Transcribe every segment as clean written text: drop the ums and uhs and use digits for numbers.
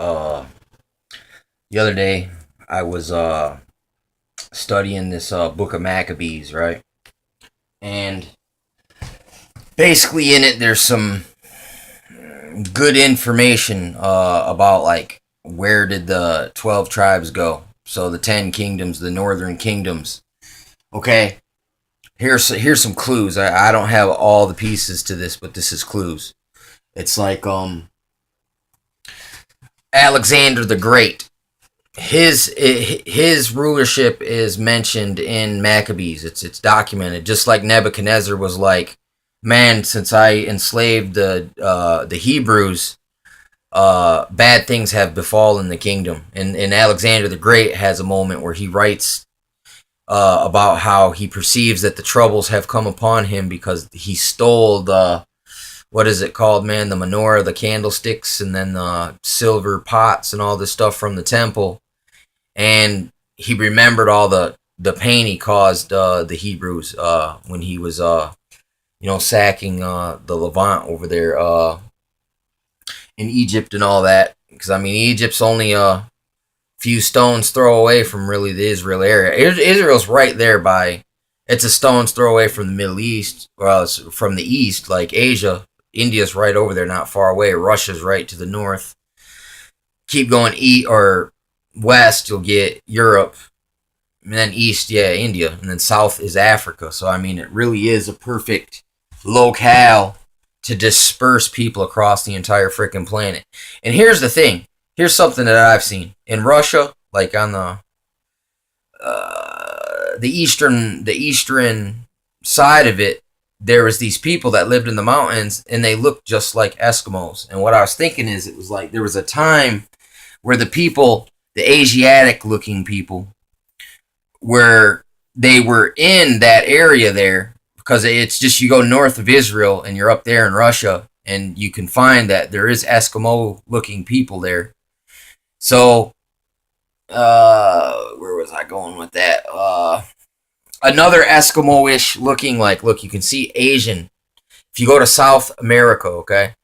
The other day I was studying this book of Maccabees, right? And basically in it there's some good information about like where did the 12 tribes go? So the 10 kingdoms, the northern kingdoms. Okay, here's some clues. I don't have all the pieces to this, but this is clues. It's like Alexander the Great. His rulership is mentioned in Maccabees. It's documented. Just like Nebuchadnezzar was like, man, since I enslaved the Hebrews, bad things have befallen the kingdom. And Alexander the Great has a moment where he writes about how he perceives that the troubles have come upon him because he stole the, what is it called, man? The menorah, the candlesticks, and then the silver pots and all this stuff from the temple. And he remembered all the pain he caused the Hebrews when he was, sacking the Levant over there in Egypt and all that. Because, I mean, Egypt's only a few stones throw away from really the Israel area. Israel's right there by, it's a stone's throw away from the Middle East, or from the East, like Asia. India's right over there, not far away. Russia's right to the north. Keep going east or west, you'll get Europe. And then east, yeah, India. And then south is Africa. So, I mean, it really is a perfect locale to disperse people across the entire freaking planet. And here's the thing. Here's something that I've seen. In Russia, like on the eastern side of it, there was these people that lived in the mountains and they looked just like Eskimos. And what I was thinking is, it was like there was a time where the people, the Asiatic looking people, where they were in that area there, because it's just, you go north of Israel and you're up there in Russia and you can find that there is Eskimo looking people there. So where was I going with that? Another Eskimo-ish looking, like, look, you can see Asian. If you go to South America, okay,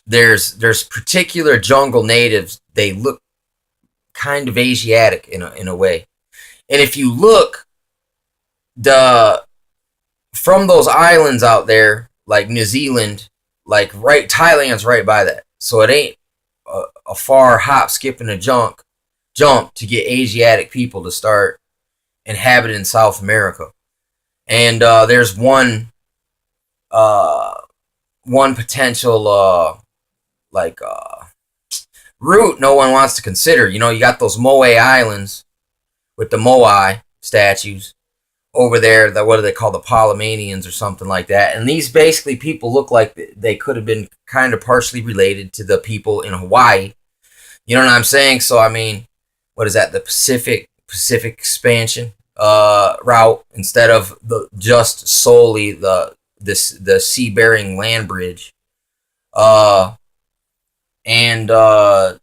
there's particular jungle natives. They look kind of Asiatic in a way. And if you look, from those islands out there, like New Zealand, like Thailand's right by that. So it ain't a far hop, skip, and a jump to get Asiatic people to start inhabiting South America. And there's one potential route no one wants to consider. You know, you got those Moai Islands with the Moai statues over there. What do they call, the Polynesians or something like that? And these basically people look like they could have been kind of partially related to the people in Hawaii. You know what I'm saying? So, I mean, what is that? The Pacific expansion route, instead of just solely the sea-bearing land bridge. And the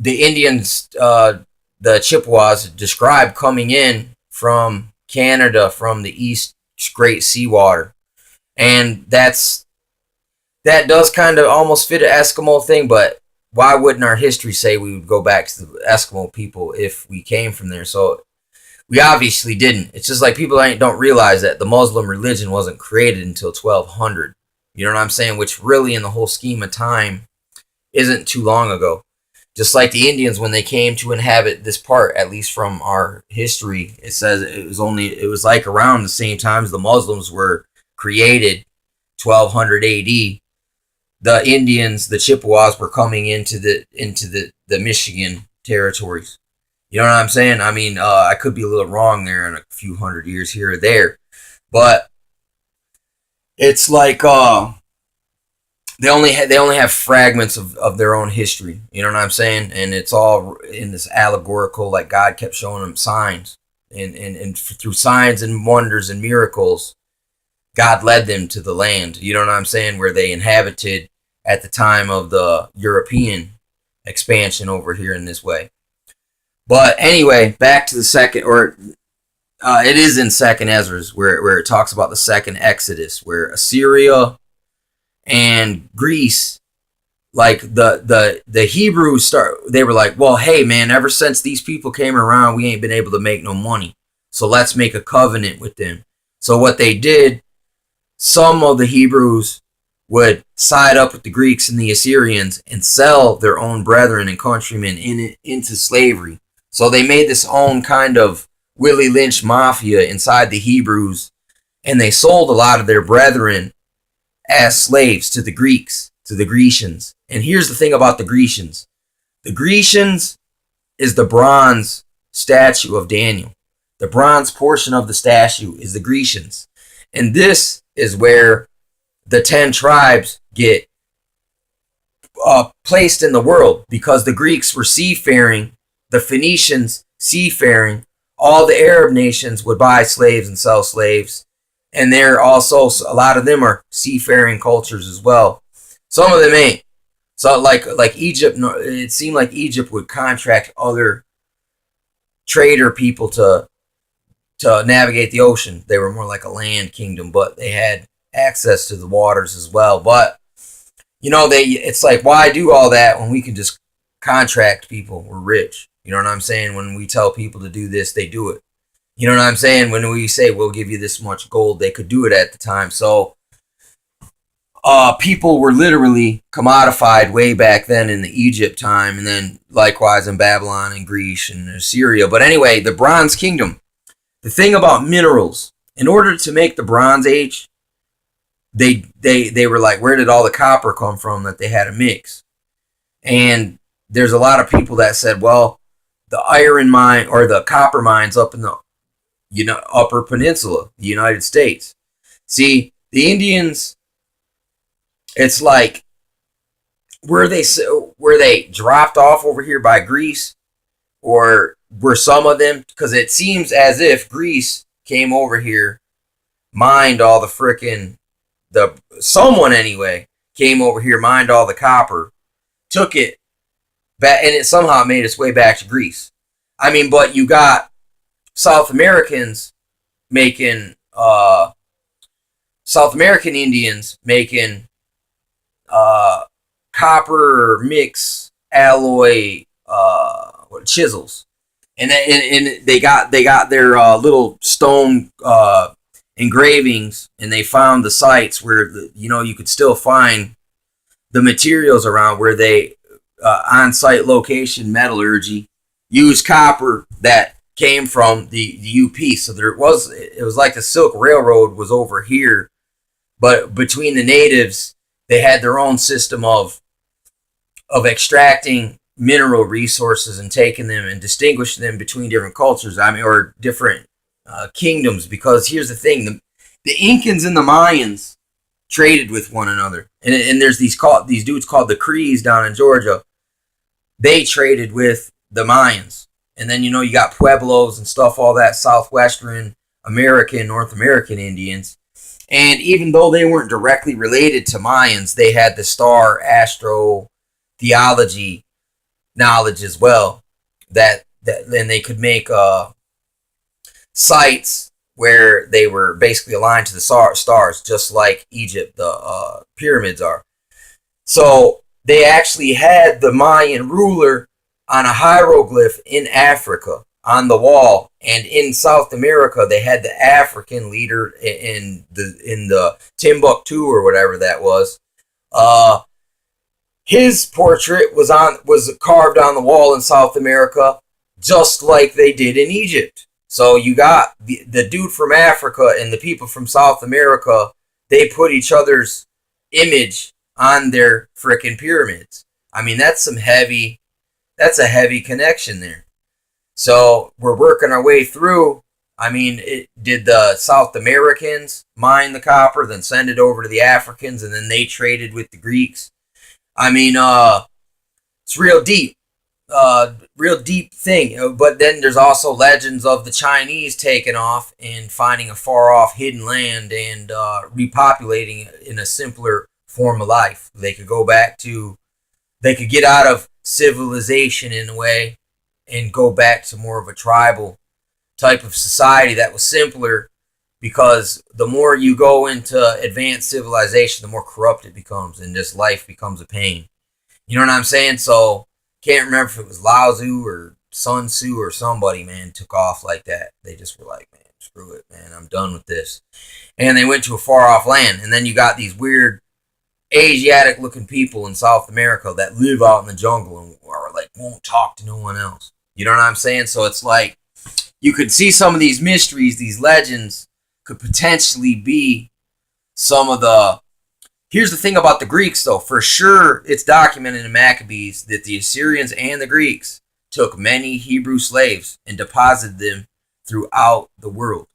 Indians, the Chippewas, described coming in from Canada from the East Great Seawater. And that does kind of almost fit an Eskimo thing, but why wouldn't our history say we would go back to the Eskimo people if we came from there? So we obviously didn't. It's just like people don't realize that the Muslim religion wasn't created until 1200. You know what I'm saying? Which really, in the whole scheme of time, isn't too long ago. Just like the Indians, when they came to inhabit this part, at least from our history, it says it was like around the same time as the Muslims were created, 1200 AD. The Indians, the Chippewas, were coming into the Michigan territories. You know what I'm saying? I mean, I could be a little wrong there in a few hundred years here or there, but it's like they only have fragments of their own history. You know what I'm saying? And it's all in this allegorical, like God kept showing them signs, and through signs and wonders and miracles, God led them to the land. You know what I'm saying? Where they inhabited at the time of the European expansion over here in this way. But anyway, back to the second, or it is in Second Ezra's where it talks about the second Exodus, where Assyria and Greece like the Hebrews they were like, well, hey man, ever since these people came around, we ain't been able to make no money. So let's make a covenant with them. So what they did, some of the Hebrews would side up with the Greeks and the Assyrians and sell their own brethren and countrymen into slavery. So they made this own kind of Willie Lynch mafia inside the Hebrews, and they sold a lot of their brethren as slaves to the Greeks, to the Grecians. And here's the thing about the Grecians. The Grecians is the bronze statue of Daniel. The bronze portion of the statue is the Grecians. And this is where the 10 tribes get placed in the world, because the Greeks were seafaring, the Phoenicians seafaring, all the Arab nations would buy slaves and sell slaves. And they're also, a lot of them are seafaring cultures as well. Some of them ain't. So like Egypt, it seemed like Egypt would contract other trader people to navigate the ocean. They were more like a land kingdom, but they had access to the waters as well. But it's like, why do all that when we can just contract people? We're rich. You know what I'm saying? When we tell people to do this, they do it. You know what I'm saying? When we say we'll give you this much gold, they could do it at the time. So people were literally commodified way back then in the Egypt time, and then likewise in Babylon and Greece and Assyria. But anyway, the Bronze Kingdom. The thing about minerals, in order to make the Bronze Age, they were like, where did all the copper come from that they had to mix? And there's a lot of people that said, well, the iron mine or the copper mines up in the Upper Peninsula, the United States. See, the Indians, it's like, were they dropped off over here by Greece, or were some of them? Because it seems as if Greece came over here, mined all the frickin' someone anyway came over here, mined all the copper, took it back, and it somehow made its way back to Greece. I mean, but you got South Americans making South American Indians making copper mix alloy chisels, and they got their little stone engravings, and they found the sites where you could still find the materials around where they on-site location metallurgy used copper that came from the UP. So it was like the Silk Railroad was over here, but between the natives, they had their own system of extracting mineral resources and taking them and distinguishing them between different cultures. Or different kingdoms. Because here's the thing: the Incans and the Mayans traded with one another, and there's these dudes called the Crees down in Georgia. They traded with the Mayans, and then you got Pueblos and stuff, all that southwestern American, North American Indians. And even though they weren't directly related to Mayans, they had the star astro theology knowledge as well. That then they could make sites where they were basically aligned to the stars, just like Egypt, the pyramids are. So they actually had the Mayan ruler on a hieroglyph in Africa on the wall, and in South America they had the African leader in the Timbuktu or whatever that was. His portrait was carved on the wall in South America, just like they did in Egypt. So you got the dude from Africa and the people from South America. They put each other's image on their frickin' pyramids. I mean, that's a heavy connection there. So we're working our way through. I mean, did the South Americans mine the copper, then send it over to the Africans, and then they traded with the Greeks? I mean, it's real deep thing. But then there's also legends of the Chinese taking off and finding a far off hidden land and repopulating it in a simpler form of life. They could get out of civilization in a way and go back to more of a tribal type of society that was simpler, because the more you go into advanced civilization, the more corrupt it becomes, and just life becomes a pain. You know what I'm saying? So can't remember if it was Lao Tzu or Sun Tzu or somebody, man, took off like that. They just were like, man, screw it, man, I'm done with this. And they went to a far off land. And then you got these weird Asiatic looking people in South America that live out in the jungle and are like won't talk to no one else. You know what I'm saying? So it's like you could see some of these mysteries, these legends could potentially be some of the. Here's the thing about the Greeks, though. For sure, it's documented in Maccabees that the Assyrians and the Greeks took many Hebrew slaves and deposited them throughout the world.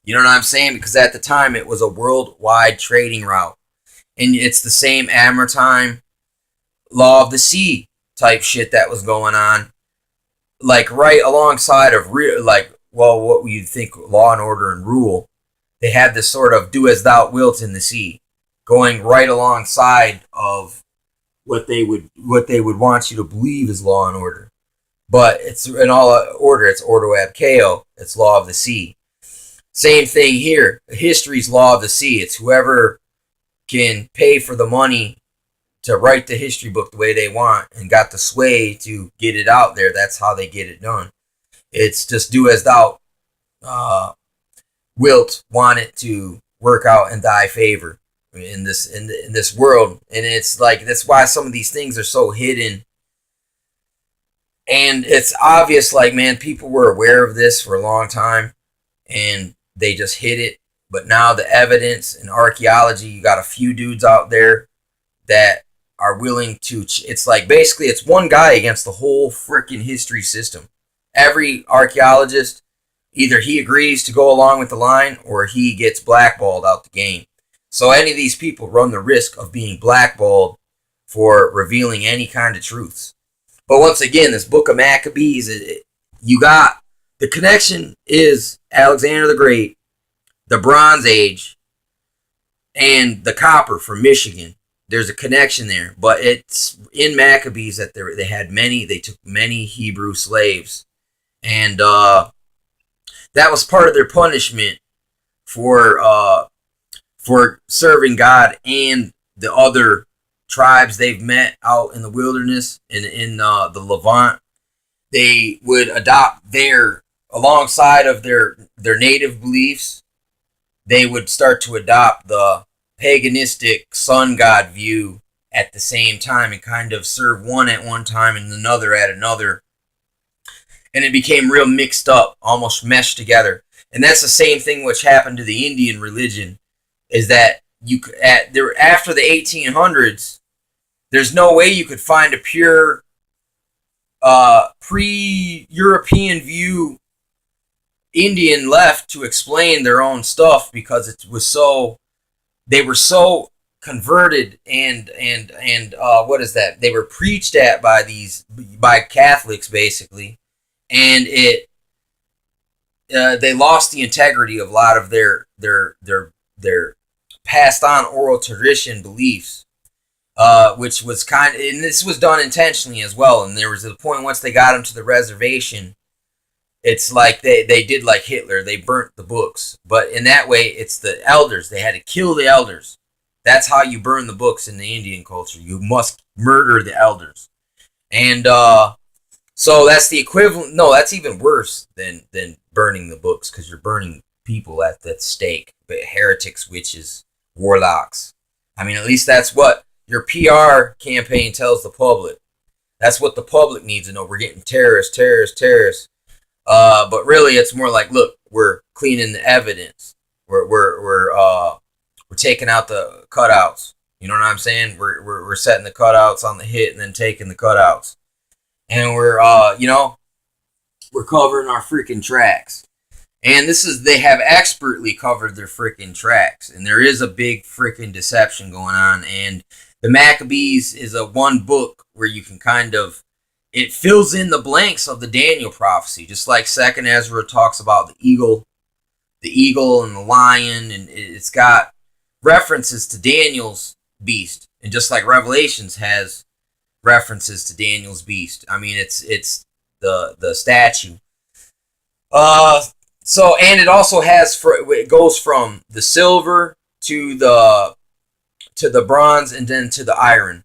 You know what I'm saying? Because at the time, it was a worldwide trading route. And it's the same maritime law of the sea type shit that was going on. Like, right alongside of, what you'd think law and order and rule. They had this sort of do as thou wilt in the sea, going right alongside of what they would want you to believe is law and order. But it's in all order. It's ordo ab chao. It's law of the sea. Same thing here. History's law of the sea. It's whoever can pay for the money to write the history book the way they want and got the sway to get it out there. That's how they get it done. It's just do as thou wilt want it to work out in thy favor in this world. And it's like that's why some of these things are so hidden. And it's obvious, like, man, people were aware of this for a long time and they just hid it. But now the evidence and archaeology, you got a few dudes out there that are willing to, it's like basically it's one guy against the whole freaking history system. Every archaeologist, either he agrees to go along with the line or he gets blackballed out the game. So any of these people run the risk of being blackballed for revealing any kind of truths. But once again, this book of Maccabees, you got the connection is Alexander the Great, the Bronze Age, and the copper from Michigan. There's a connection there, but it's in Maccabees that they took many Hebrew slaves, and that was part of their punishment for serving God and the other tribes they've met out in the wilderness and in the Levant. They would adopt alongside of their native beliefs, they would start to adopt the paganistic sun god view at the same time and kind of serve one at one time and another at another. And it became real mixed up, almost meshed together. And that's the same thing which happened to the Indian religion, is that after the 1800s, there's no way you could find a pure pre-European view Indian left to explain their own stuff, because they were so converted and what is that? They were preached at by Catholics basically, and they lost the integrity of a lot of their passed on oral tradition beliefs, which was and this was done intentionally as well. And there was a point once they got them to the reservation, it's like they did like Hitler. They burnt the books. But in that way, it's the elders. They had to kill the elders. That's how you burn the books in the Indian culture. You must murder the elders. And so that's the equivalent. No, that's even worse than burning the books, because you're burning people at that stake. But heretics, witches, warlocks. I mean, at least that's what your PR campaign tells the public. That's what the public needs to know. We're getting terrorists. But really, it's more like, look, we're cleaning the evidence. We're taking out the cutouts. You know what I'm saying? We're setting the cutouts on the hit and then taking the cutouts, and we're covering our freaking tracks. And they have expertly covered their freaking tracks, and there is a big freaking deception going on. And the Maccabees is a one book where you can it fills in the blanks of the Daniel prophecy, just like Second Ezra talks about the eagle and the lion, and it's got references to Daniel's beast, and just like Revelations has references to Daniel's beast. I mean, it's the statue. So, and it also it goes from the silver to the bronze and then to the iron.